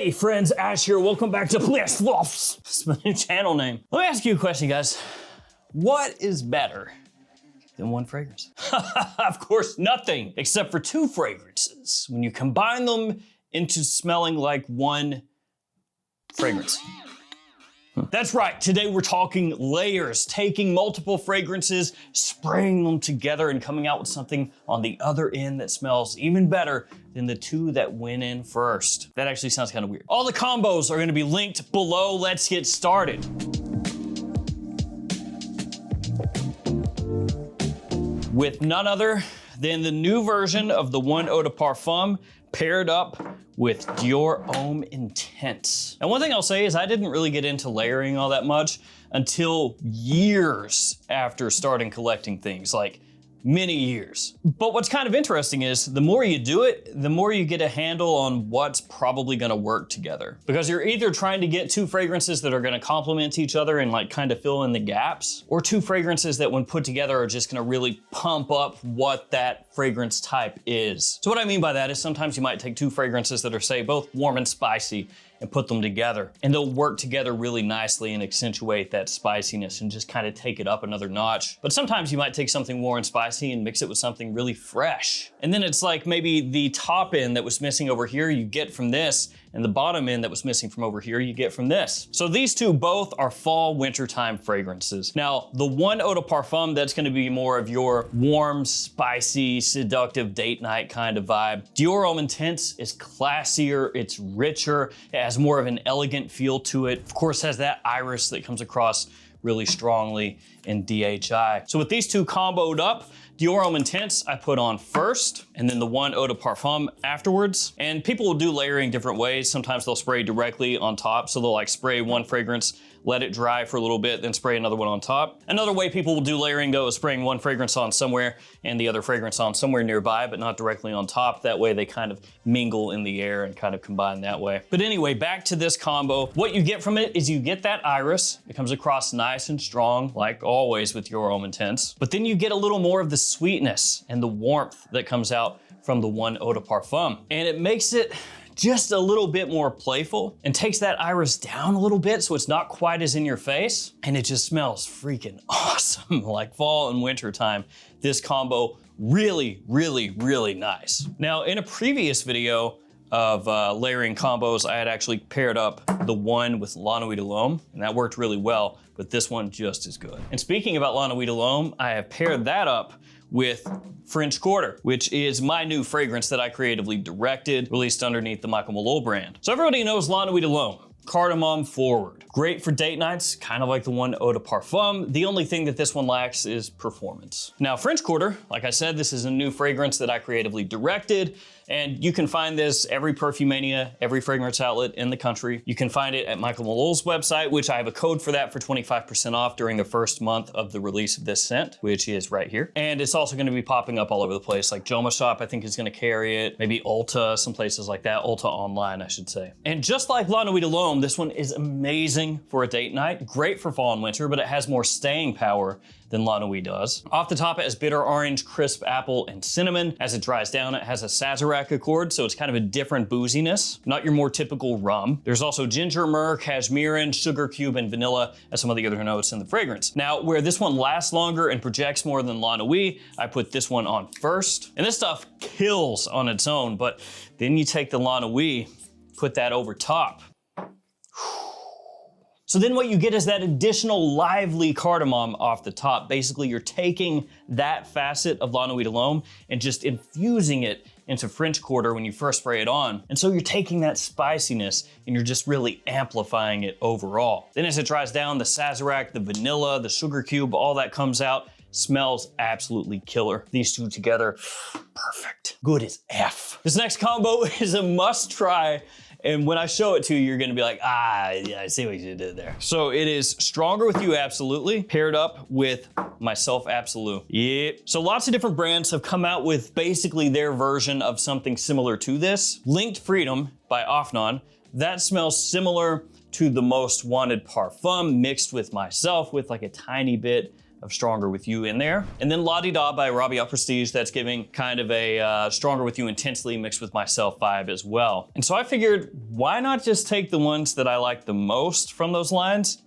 Hey friends, Ash here. Welcome back to Myslf. It's my new channel name. Let me ask you a question, guys. What is better than one fragrance? Of course, nothing except for two fragrances when you combine them into smelling like one fragrance. That's right, today we're talking layers, taking multiple fragrances, spraying them together and coming out with something on the other end that smells even better than the two that went in first. That actually sounds kind of weird. All the combos are gonna be linked below. Let's get started. With none other than the new version of the one eau de parfum paired up with Dior Homme Intense. And one thing I'll say is I didn't really get into layering all that much until years after starting collecting things, like many years. But what's kind of interesting is the more you do it, the more you get a handle on what's probably gonna work together. Because you're either trying to get two fragrances that are gonna complement each other and like kind of fill in the gaps, or two fragrances that when put together are just gonna really pump up what that fragrance type is. So what I mean by that is sometimes you might take two fragrances that are, say, both warm and spicy and put them together, and they'll work together really nicely and accentuate that spiciness and just kind of take it up another notch. But sometimes you might take something warm and spicy and mix it with something really fresh. And then it's like maybe the top end that was missing over here you get from this, and the bottom end that was missing from over here you get from this. So these two both are fall wintertime fragrances. Now, the one eau de parfum, that's gonna be more of your warm, spicy, seductive date night kind of vibe. Dior Homme Intense is classier, it's richer, it has more of an elegant feel to it. Of course, has that iris that comes across really strongly in DHI. So with these two comboed up, Dior Homme Intense I put on first, and then the one eau de parfum afterwards. And people will do layering different ways. Sometimes they'll spray directly on top. So they'll like spray one fragrance, let it dry for a little bit, then spray another one on top. Another way people will do layering though is spraying one fragrance on somewhere and the other fragrance on somewhere nearby, but not directly on top. That way they kind of mingle in the air and kind of combine that way. But anyway, back to this combo. What you get from it is you get that iris. It comes across nice and strong, like always with Dior Homme Intense. But then you get a little more of the sweetness and the warmth that comes out from the one eau de parfum. And it makes it just a little bit more playful and takes that iris down a little bit so it's not quite as in your face. And it just smells freaking awesome, like fall and winter time. This combo really, really, really nice. Now, in a previous video of layering combos, I had actually paired up the one with La Nuit de l'Homme, and that worked really well, but this one just as good. And speaking about La Nuit de l'Homme, I have paired that up with French Quarter, which is my new fragrance that I creatively directed, released underneath the Michael Malone brand. So everybody knows La Nuit de l'Homme, cardamom forward. Great for date nights, kind of like the one eau de parfum. The only thing that this one lacks is performance. Now, French Quarter, like I said, this is a new fragrance that I creatively directed, and you can find this every Perfumania, every fragrance outlet in the country. You can find it at Michael Malone's website, which I have a code for that for 25% off during the first month of the release of this scent, which is right here. And it's also gonna be popping up all over the place, like JOMASHOP, I think is gonna carry it, maybe Ulta, some places like that, Ulta online, I should say. And just like La Nuit de l'Homme, this one is amazing for a date night, great for fall and winter, but it has more staying power than La Nuit does. Off the top, it has bitter orange, crisp apple, and cinnamon. As it dries down, it has a Sazerac accord, so it's kind of a different booziness, not your more typical rum. There's also ginger, myrrh, cashmere, sugar cube, and vanilla as some of the other notes in the fragrance. Now, where this one lasts longer and projects more than La Nuit, I put this one on first. And this stuff kills on its own, but then you take the La Nuit, put that over top. So then what you get is that additional lively cardamom off the top. Basically, you're taking that facet of La Nuit de l'Homme and just infusing it into French Quarter when you first spray it on. And so you're taking that spiciness and you're just really amplifying it overall. Then as it dries down, the Sazerac, the vanilla, the sugar cube, all that comes out. Smells absolutely killer. These two together, perfect. Good as F. This next combo is a must try. And when I show it to you, you're gonna be like, ah, yeah, I see what you did there. So it is Stronger With You Absolutely, paired up with Myslf Absolute. Yep. So lots of different brands have come out with basically their version of something similar to this. Linked Freedom by Afnan. That smells similar to the Most Wanted Parfum mixed with Myslf with like a tiny bit of Stronger With You in there. And then La Di Da by Rabia Prestige, that's giving kind of a Stronger With You Intensely mixed with Myself vibe as well. And so I figured, why not just take the ones that I like the most from those lines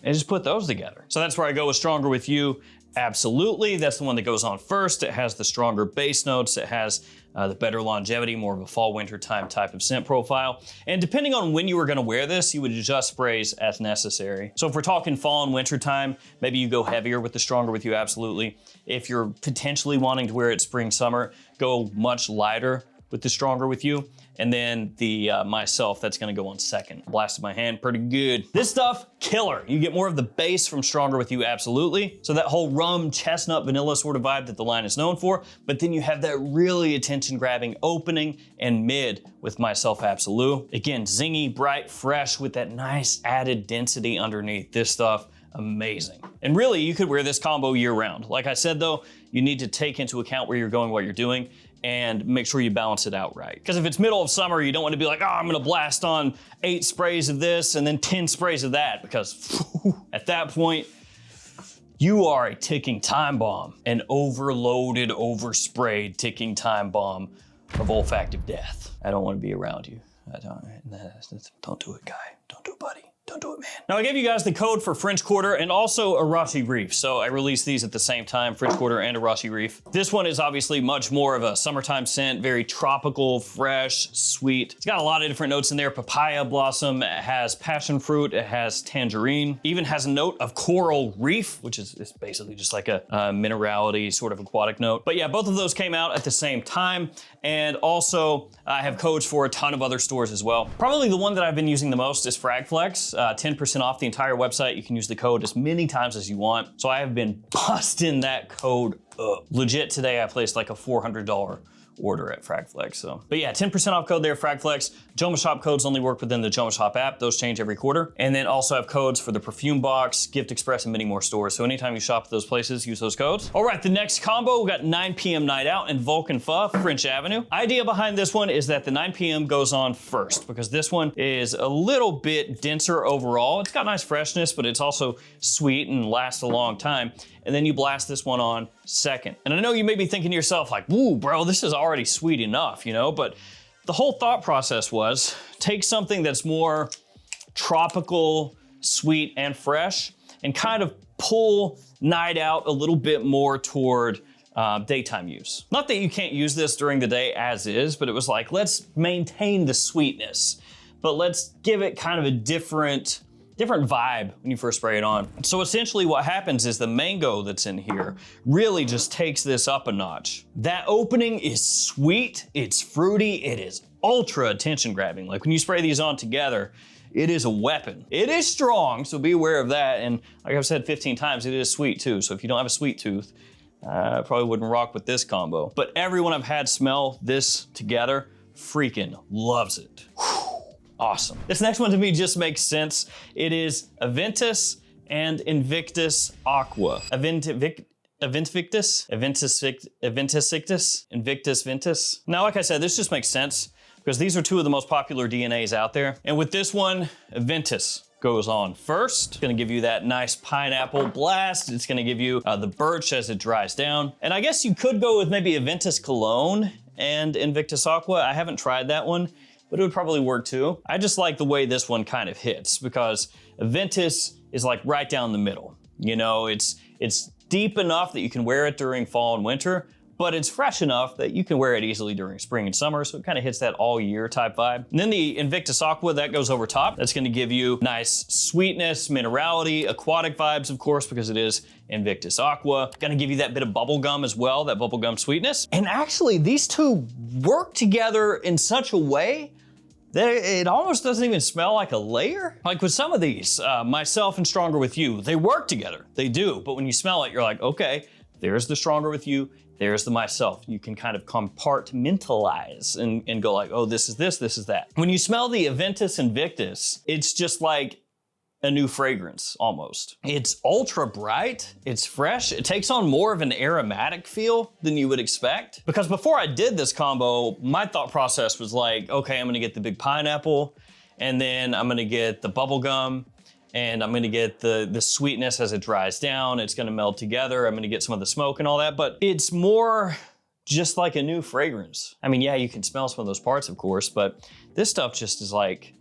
and just put those together? So that's where I go with Stronger With You. Absolutely, that's the one that goes on first. It has the stronger bass notes. It has the better longevity, more of a fall winter time type of scent profile. And depending on when you were gonna wear this, you would adjust sprays as necessary. So if we're talking fall and winter time, maybe you go heavier with the Stronger With You, absolutely. If you're potentially wanting to wear it spring, summer, go much lighter with the Stronger With You. And then the Myself, that's gonna go on second. Blasted my hand pretty good. This stuff, killer. You get more of the bass from Stronger With You, absolutely. So that whole rum, chestnut, vanilla sort of vibe that the line is known for, but then you have that really attention-grabbing opening and mid with Myself Absolute. Again, zingy, bright, fresh with that nice added density underneath. This stuff, amazing. And really, you could wear this combo year round. Like I said though, you need to take into account where you're going, what you're doing, and make sure you balance it out right. Because if it's middle of summer, you don't want to be like, oh, I'm gonna blast on 8 sprays of this and then 10 sprays of that, because at that point, you are a ticking time bomb, an overloaded, oversprayed ticking time bomb of olfactive death. I don't want to be around you. Don't do it, guy. Don't do it, buddy. Don't do it, man. Now, I gave you guys the code for French Quarter and also Arashi Reef. So I released these at the same time, French Quarter and Arashi Reef. This one is obviously much more of a summertime scent, very tropical, fresh, sweet. It's got a lot of different notes in there. Papaya blossom, it has passion fruit, it has tangerine. Even has a note of coral reef, which is basically just like a minerality sort of aquatic note. But yeah, both of those came out at the same time. And also, I have codes for a ton of other stores as well. Probably the one that I've been using the most is Fragflex. 10% off the entire website. You can use the code as many times as you want. So I have been busting that code up. Legit, today I placed like a $400 order at Fragflex. So, but yeah, 10% off code there, Fragflex. JOMASHOP codes only work within the JOMASHOP app. Those change every quarter. And then also have codes for the Perfume Box, Gift Express, and many more stores. So anytime you shop at those places, use those codes. All right, the next combo, we got 9 p.m. Night Out and Vulcan Pho, French Avenue. Idea behind this one is that the 9 p.m. goes on first because this one is a little bit denser overall. It's got nice freshness, but it's also sweet and lasts a long time. And then you blast this one on second. And I know you may be thinking to yourself like, woo, bro, this is already sweet enough, you know? But the whole thought process was take something that's more tropical, sweet, and fresh and kind of pull Night Out a little bit more toward daytime use. Not that you can't use this during the day as is, but it was like, let's maintain the sweetness, but let's give it kind of a different vibe when you first spray it on. So essentially what happens is the mango that's in here really just takes this up a notch. That opening is sweet, it's fruity, it is ultra attention grabbing. Like when you spray these on together, it is a weapon. It is strong, so be aware of that. And like I've said 15 times, it is sweet too. So if you don't have a sweet tooth, I probably wouldn't rock with this combo. But everyone I've had smell this together freaking loves it. Whew. Awesome. This next one to me just makes sense. It is Aventus and Invictus Aqua. Invictus? Invictus Ventus. Now, like I said, this just makes sense because these are two of the most popular DNAs out there. And with this one, Aventus goes on first. It's gonna give you that nice pineapple blast. It's gonna give you the birch as it dries down. And I guess you could go with maybe Aventus Cologne and Invictus Aqua. I haven't tried that one, but it would probably work too. I just like the way this one kind of hits because Aventus is like right down the middle. You know, it's deep enough that you can wear it during fall and winter, but it's fresh enough that you can wear it easily during spring and summer, so it kind of hits that all year type vibe. And then the Invictus Aqua, that goes over top. That's gonna give you nice sweetness, minerality, aquatic vibes, of course, because it is Invictus Aqua. Gonna give you that bit of bubblegum as well, that bubblegum sweetness. And actually, these two work together in such a way that it almost doesn't even smell like a layer. Like with some of these, Myself and Stronger With You, they work together, they do. But when you smell it, you're like, okay, there's the Stronger With You, there's the Myself. You can kind of compartmentalize and go like, oh, this is this is that. When you smell the Aventus Invictus, it's just like a new fragrance almost. It's ultra bright, it's fresh, it takes on more of an aromatic feel than you would expect. Because before I did this combo, my thought process was like, okay, I'm gonna get the big pineapple, and then I'm gonna get the bubblegum, and I'm gonna get the sweetness as it dries down. It's gonna meld together. I'm gonna get some of the smoke and all that, but it's more just like a new fragrance. I mean, yeah, you can smell some of those parts, of course, but this stuff just is like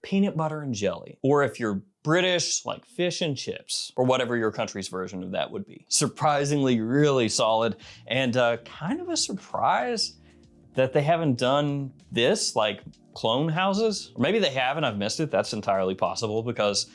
peanut butter and jelly. Or if you're British, like fish and chips, or whatever your country's version of that would be. Surprisingly really solid, and kind of a surprise that they haven't done this, like clone houses. Or maybe they have and I've missed it. That's entirely possible because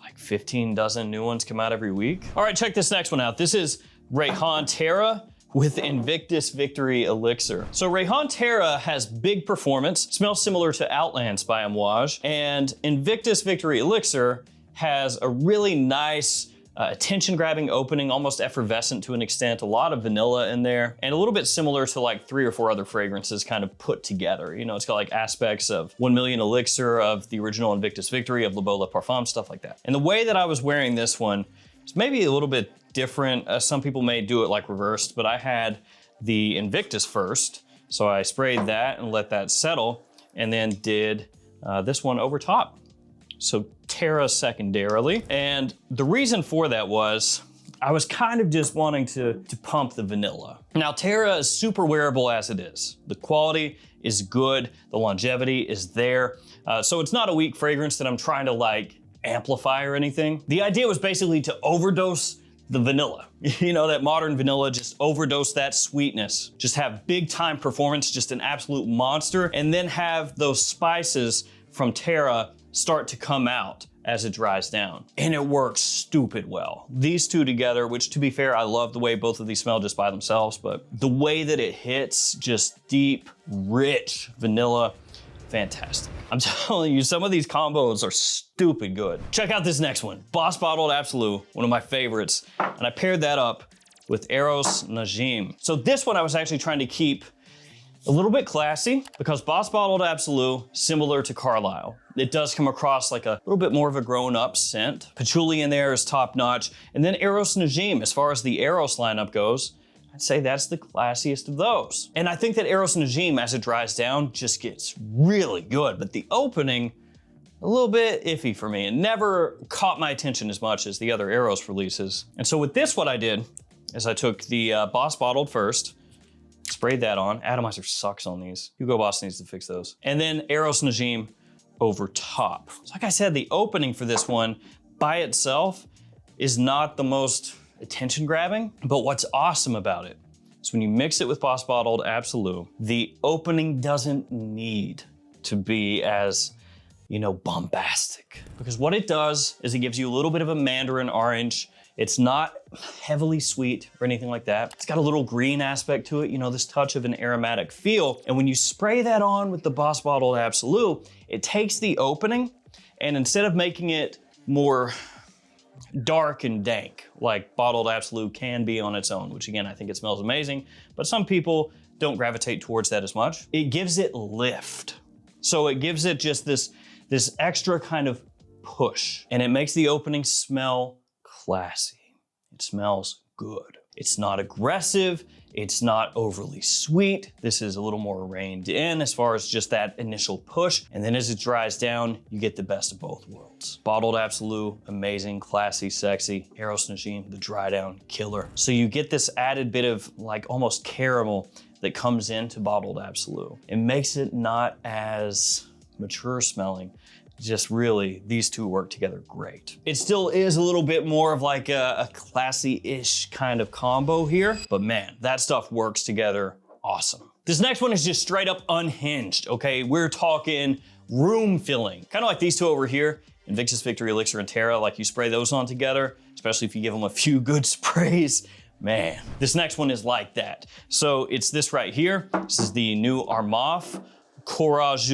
like 15 dozen new ones come out every week. All right, check this next one out. This is Rayhan Terra with Invictus Victory Elixir. So Rayhan Terra has big performance, smells similar to Outlands by Amouage, and Invictus Victory Elixir has a really nice attention-grabbing opening, almost effervescent to an extent, a lot of vanilla in there, and a little bit similar to like 3 or 4 other fragrances kind of put together. You know, it's got like aspects of 1 Million Elixir, of the original Invictus Victory, of Le Beau Le Parfum, stuff like that. And the way that I was wearing this one is maybe a little bit different. Some people may do it like reversed, but I had the Invictus first. So I sprayed that and let that settle, and then did this one over top. So Terra secondarily. And the reason for that was I was kind of just wanting to pump the vanilla. Now Terra is super wearable as it is. The quality is good, the longevity is there. So it's not a weak fragrance that I'm trying to like amplify or anything. The idea was basically to overdose the vanilla. You know, that modern vanilla, just overdose that sweetness. Just have big time performance, just an absolute monster, and then have those spices from Terra start to come out as it dries down. And it works stupid well. These two together, which to be fair, I love the way both of these smell just by themselves, but the way that it hits, just deep, rich vanilla, fantastic. I'm telling you, some of these combos are stupid good. Check out this next one, Boss Bottled Absolute, one of my favorites. And I paired that up with Eros Najim. So this one I was actually trying to keep a little bit classy because Boss Bottled Absolute, similar to Carlisle. It does come across like a little bit more of a grown-up scent. Patchouli in there is top-notch. And then Eros Najim, as far as the Eros lineup goes, I'd say that's the classiest of those. And I think that Eros Najim, as it dries down, just gets really good. But the opening, a little bit iffy for me. It never caught my attention as much as the other Eros releases. And so with this, what I did is I took the Boss Bottled first, sprayed that on. Atomizer sucks on these. Hugo Boss needs to fix those. And then Eros Najim over top. So like I said, the opening for this one by itself is not the most attention grabbing, but what's awesome about it is when you mix it with Boss Bottled Absolute, the opening doesn't need to be as, you know, bombastic. Because what it does is it gives you a little bit of a mandarin orange. It's not heavily sweet or anything like that. It's got a little green aspect to it, you know, this touch of an aromatic feel. And when you spray that on with the Boss Bottled Absolute, it takes the opening and instead of making it more dark and dank, like Bottled Absolute can be on its own, which again, I think it smells amazing, but some people don't gravitate towards that as much. It gives it lift. So it gives it just this extra kind of push, and it makes the opening smell classy. It smells good. It's not aggressive. It's not overly sweet. This is a little more reined in as far as just that initial push. And then as it dries down, you get the best of both worlds. Bottled Absolute, amazing, classy, sexy. Eros Najim, the dry down killer. So you get this added bit of like almost caramel that comes into Bottled Absolute. It makes it not as mature smelling. Just really, these two work together great. It still is a little bit more of like a classy-ish kind of combo here, but man, that stuff works together awesome. This next one is just straight up unhinged, okay? We're talking room filling. Kind of like these two over here, Invictus Victory Elixir and Terra, like you spray those on together, especially if you give them a few good sprays. Man, this next one is like that. So it's this right here. This is the new Armaf. Courage.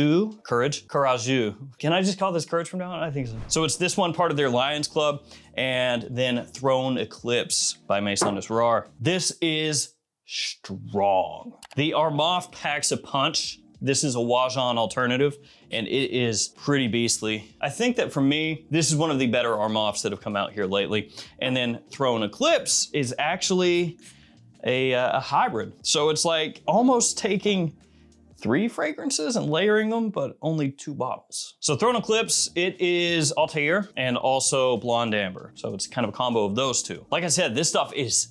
Can I just call this Courage from now on? I think so. So it's this one part of their Lions Club, and then Throne Eclipse by Maison Noir. This is strong. The Armaf packs a punch. This is a Wajan alternative, and it is pretty beastly. I think that for me, this is one of the better Armafs that have come out here lately. And then Throne Eclipse is actually a hybrid. So it's like almost taking 3 fragrances and layering them, but only 2 bottles. So Throne Eclipse, it is Altair and also Blonde Amber. So it's kind of a combo of those 2. Like I said, this stuff is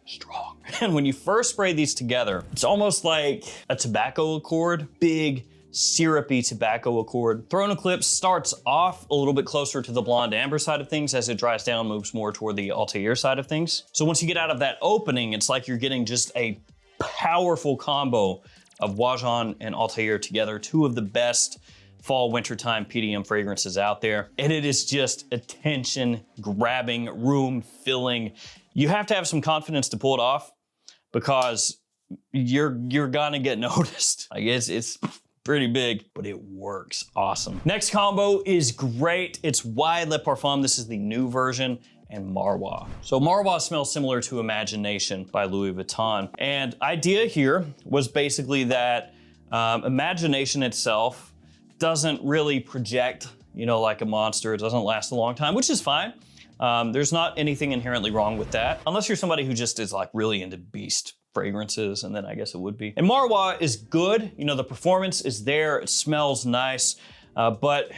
strong. And when you first spray these together, it's almost like a tobacco accord, big, syrupy tobacco accord. Throne Eclipse starts off a little bit closer to the Blonde Amber side of things. As it dries down, moves more toward the Altair side of things. So once you get out of that opening, it's like you're getting just a powerful combo of Wajan and Altair together, 2 of the best fall wintertime PDM fragrances out there. And it is just attention grabbing, room filling. You have to have some confidence to pull it off because you're gonna get noticed. I guess it's pretty big, but it works awesome. Next combo is great. It's Why Le Parfum. This is the new version, and Marwa. So Marwa smells similar to Imagination by Louis Vuitton. And idea here was basically that Imagination itself doesn't really project, you know, like a monster. It doesn't last a long time, which is fine. There's not anything inherently wrong with that, unless you're somebody who just is like really into beast fragrances, and then I guess it would be. And Marwa is good. You know, the performance is there. It smells nice, but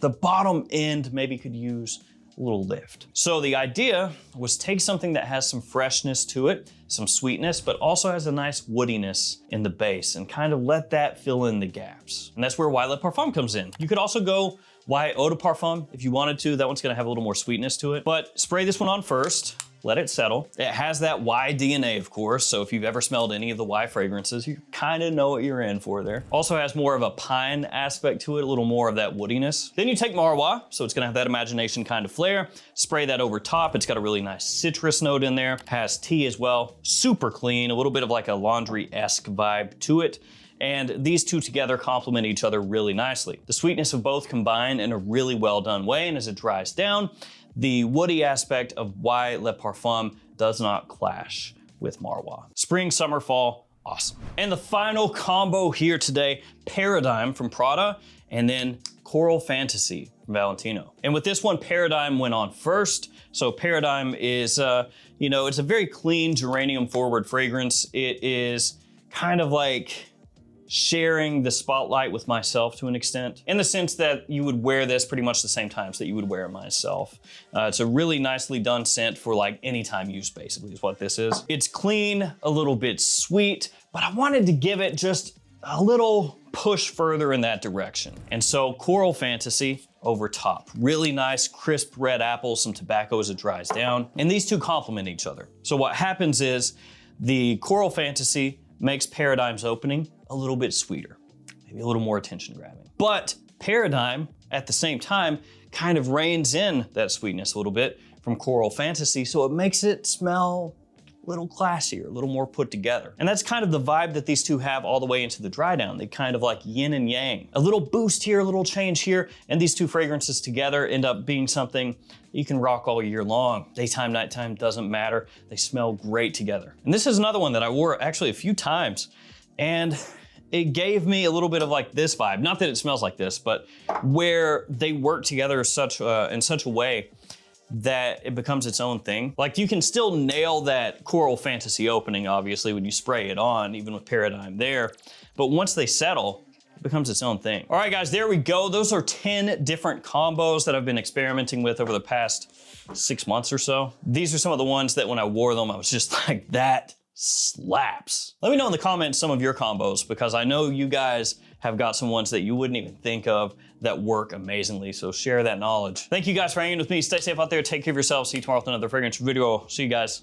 the bottom end maybe could use a little lift. So the idea was take something that has some freshness to it, some sweetness, but also has a nice woodiness in the base and kind of let that fill in the gaps. And that's where Why Le Parfum comes in. You could also go Why Eau de Parfum if you wanted to. That one's gonna have a little more sweetness to it. But spray this one on first, let it settle. It has that Y DNA, of course, so if you've ever smelled any of the Y fragrances, you kind of know what you're in for there. Also has more of a pine aspect to it, a little more of that woodiness. Then you take Marwa, so it's gonna have that Imagination kind of flair, spray that over top. It's got a really nice citrus note in there, has tea as well, super clean, a little bit of like a laundry-esque vibe to it. And these 2 together complement each other really nicely. The sweetness of both combine in a really well done way, and as it dries down, the woody aspect of Why Le Parfum does not clash with Marwa. Spring, summer, fall, awesome. And the final combo here today, Paradigme from Prada, and then Coral Fantasy from Valentino. And with this one, Paradigme went on first. So Paradigme is, you know, it's a very clean geranium forward fragrance. It is kind of like sharing the spotlight with myself to an extent, in the sense that you would wear this pretty much the same times that you would wear myself. It's a really nicely done scent for like anytime use, basically, is what this is. It's clean, a little bit sweet, but I wanted to give it just a little push further in that direction. And so Coral Fantasy over top. Really nice, crisp red apple, some tobacco as it dries down. And these 2 complement each other. So what happens is the Coral Fantasy makes Paradigme's opening a little bit sweeter, maybe a little more attention grabbing. But Paradigme, at the same time, kind of reins in that sweetness a little bit from Coral Fantasy, so it makes it smell a little classier, a little more put together. And that's kind of the vibe that these 2 have all the way into the dry down. They kind of like yin and yang. A little boost here, a little change here, and these 2 fragrances together end up being something you can rock all year long. Daytime, nighttime, doesn't matter. They smell great together. And this is another one that I wore actually a few times, and it gave me a little bit of like this vibe. Not that it smells like this, but where they work together in such a way that it becomes its own thing. Like you can still nail that Coral Fantasy opening, obviously, when you spray it on, even with Paradigme there. But once they settle, it becomes its own thing. All right, guys, there we go. Those are 10 different combos that I've been experimenting with over the past 6 months or so. These are some of the ones that when I wore them, I was just like, that slaps. Let me know in the comments some of your combos, because I know you guys have got some ones that you wouldn't even think of that work amazingly, so share that knowledge. Thank you guys for hanging with me. Stay safe out there. Take care of yourselves. See you tomorrow with another fragrance video. See you guys.